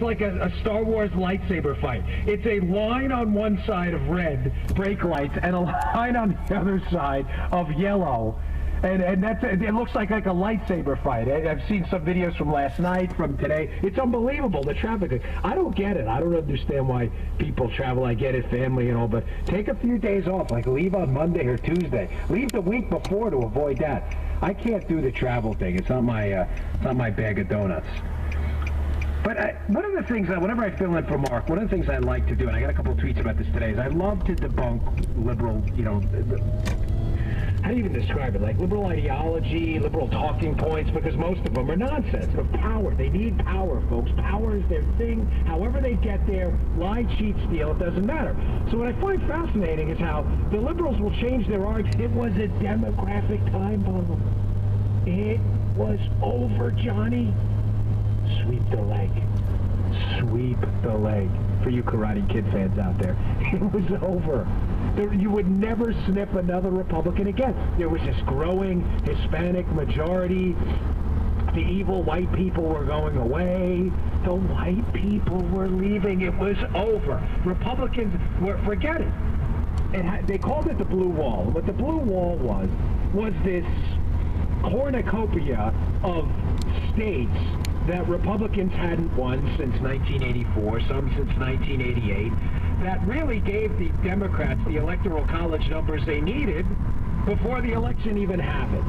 It's like a Star Wars lightsaber fight. It's a line on one side of red brake lights and a line on the other side of yellow. And that's it. Looks like a lightsaber fight. I've seen some videos from last night, from today. It's unbelievable, the traffic. I don't get it. I don't understand why people travel. I get it, family and all, but take a few days off, like leave on Monday or Tuesday. Leave the week before to avoid that. I can't do the travel thing. It's not my bag of donuts. But one of the things, whenever I fill in for Mark, one of the things I like to do, and I got a couple of tweets about this today, is I love to debunk liberal, how do you even describe it? Like liberal ideology, liberal talking points, because most of them are nonsense. But power, they need power, folks. Power is their thing. However they get there, lie, cheat, steal, it doesn't matter. So what I find fascinating is how the liberals will change their argument. It was a demographic time bomb. It was over, Johnny. Sweep the leg. Sweep the leg. For you Karate Kid fans out there, it was over. You would never snip another Republican again. There was this growing Hispanic majority. The evil white people were going away. The white people were leaving. It was over. Republicans were, forget it. They called it the blue wall. What the blue wall was this cornucopia of states that Republicans hadn't won since 1984, some since 1988, that really gave the Democrats the Electoral College numbers they needed before the election even happened.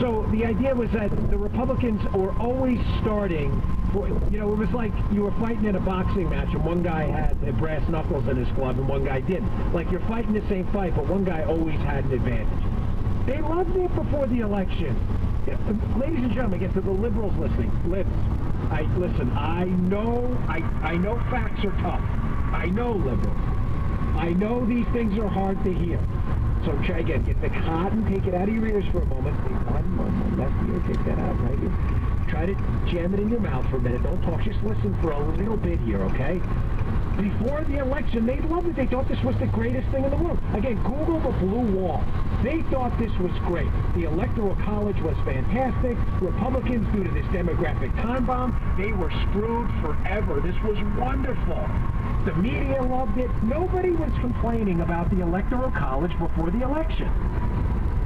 So the idea was that the Republicans were always starting for, it was like you were fighting in a boxing match and one guy had brass knuckles in his glove and one guy didn't. Like you're fighting the same fight, but one guy always had an advantage. They loved it before the election. Ladies and gentlemen, get to the liberals listening. Listen, I know facts are tough. I know liberals. I know these things are hard to hear. So try again. Get the cotton, take it out of your ears for a moment. The cotton on the left ear, take that out right here. Try to jam it in your mouth for a minute. Don't talk. Just listen for a little bit here, okay? Before the election, they loved it. They thought this was the greatest thing in the world. Again, Google the blue wall. They thought this was great. The Electoral College was fantastic. Republicans, due to this demographic time bomb, they were screwed forever. This was wonderful. The media loved it. Nobody was complaining about the Electoral College before the election.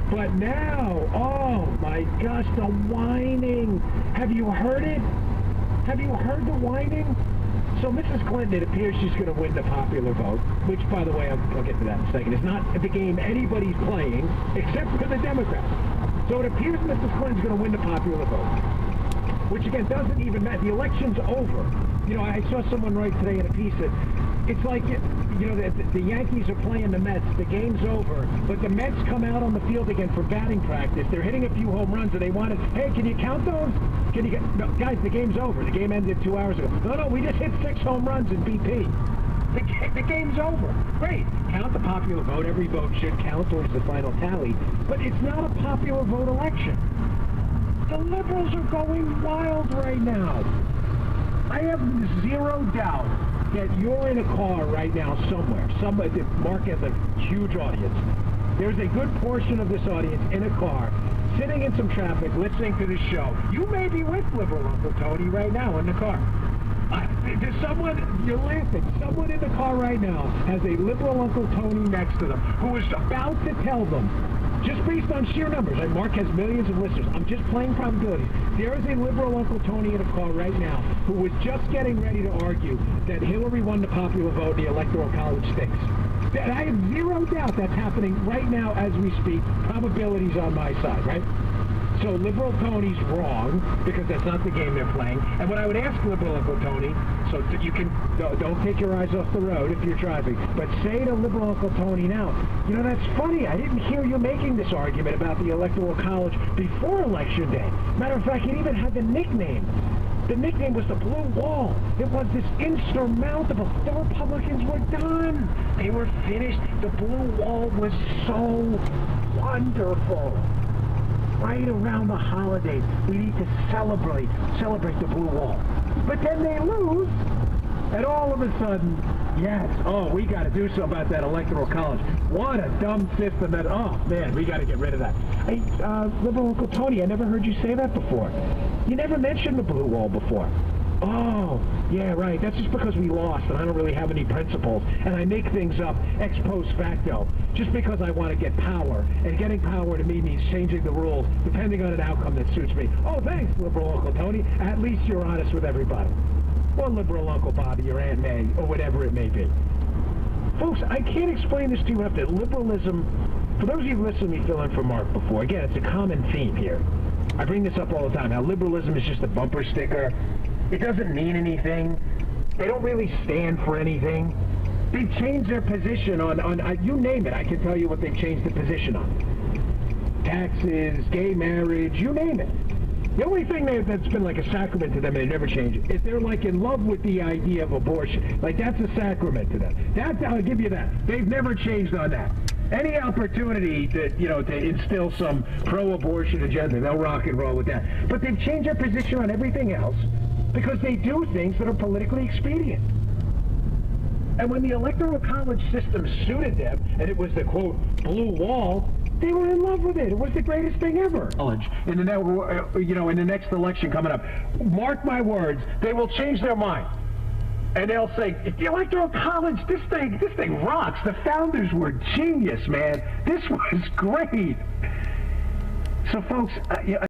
But now, oh my gosh, the whining. Have you heard it? Have you heard the whining? So Mrs. Clinton, it appears she's going to win the popular vote, which, by the way, I'll get to that in a second. It's not the game anybody's playing, except for the Democrats. So it appears Mrs. Clinton's going to win the popular vote, which, again, doesn't even matter. The election's over. I saw someone write today in a piece that it's like, the Yankees are playing the Mets. The game's over, but the Mets come out on the field again for batting practice. They're hitting a few home runs, and they wanted, hey, can you count those? No, guys, the game's over. The game ended 2 hours ago. No, we just hit 6 home runs in BP. The game's over. Great. Count the popular vote. Every vote should count towards the final tally, but it's not a popular vote election. The liberals are going wild right now. I have zero doubt that you're in a car right now somewhere. Mark has a huge audience. There's a good portion of this audience in a car, sitting in some traffic, listening to this show. You may be with liberal Uncle Tony right now in the car. There's someone, you're laughing, someone in the car right now has a liberal Uncle Tony next to them who is about to tell them, just based on sheer numbers, and Mark has millions of listeners, I'm just playing probabilities. There is a liberal Uncle Tony in a car right now who was just getting ready to argue that Hillary won the popular vote, the Electoral College stinks. I have zero doubt that's happening right now as we speak. Probabilities on my side, right? So liberal Tony's wrong, because that's not the game they're playing. And what I would ask liberal Uncle Tony, so you can, don't take your eyes off the road if you're driving, but say to liberal Uncle Tony now, that's funny, I didn't hear you making this argument about the Electoral College before Election Day. Matter of fact, it even had the nickname. The nickname was the Blue Wall. It was this insurmountable. The Republicans were done. They were finished. The Blue Wall was so wonderful. Right around the holidays, we need to celebrate the Blue Wall. But then they lose, and all of a sudden, yes, we got to do something about that Electoral College. What a dumb system that, man, we got to get rid of that. Hey, liberal Uncle Tony, I never heard you say that before. You never mentioned the Blue Wall before. Oh, yeah, right. That's just because we lost and I don't really have any principles. And I make things up ex post facto just because I want to get power. And getting power to me means changing the rules depending on an outcome that suits me. Oh, thanks, liberal Uncle Tony. At least you're honest with everybody. Or liberal Uncle Bobby or Aunt May or whatever it may be. Folks, I can't explain this to you enough that liberalism, for those of you who listened to me fill in for Mark before, again, it's a common theme here. I bring this up all the time, how liberalism is just a bumper sticker. It doesn't mean anything. They don't really stand for anything. They've changed their position on you name it, I can tell you what they've changed the position on. Taxes, gay marriage, you name it. The only thing that's been like a sacrament to them, and they never change it, is they're like in love with the idea of abortion. Like that's a sacrament to them. I'll give you that. They've never changed on that. Any opportunity to instill some pro-abortion agenda, they'll rock and roll with that. But they've changed their position on everything else because they do things that are politically expedient. And when the Electoral College system suited them, and it was the, quote, blue wall, they were in love with it. It was the greatest thing ever. In the next election coming up, mark my words, they will change their mind. And they'll say, the Electoral College, this thing rocks. The founders were genius, man. This was great. So, folks,